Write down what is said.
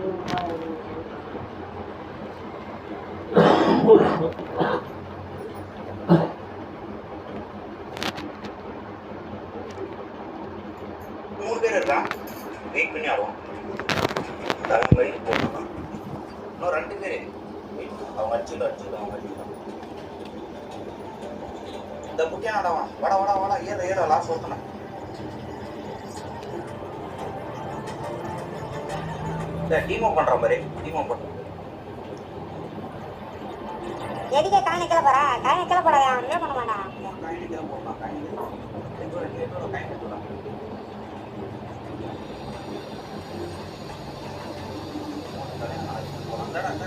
மூணு பேர் இருக்கான், வெயிட் பண்ணி ஆடுவோம். தலைமுறை போட்டுருக்கான். இன்னும் 2 பேர் அவங்க அடிச்சுக்கலாம். இந்த புக்கியான ஆடவான். வட ஏற லாஸ்ட் ஒருத்தனை. இந்த டீமோ பண்ற மாதிரி டீமோ பண்ற. எதுக்கே காணிக்கல போறா ஒண்ணுமே பண்ண மாட்டான். காணிக்கல போடலாம். காணிக்கல அந்த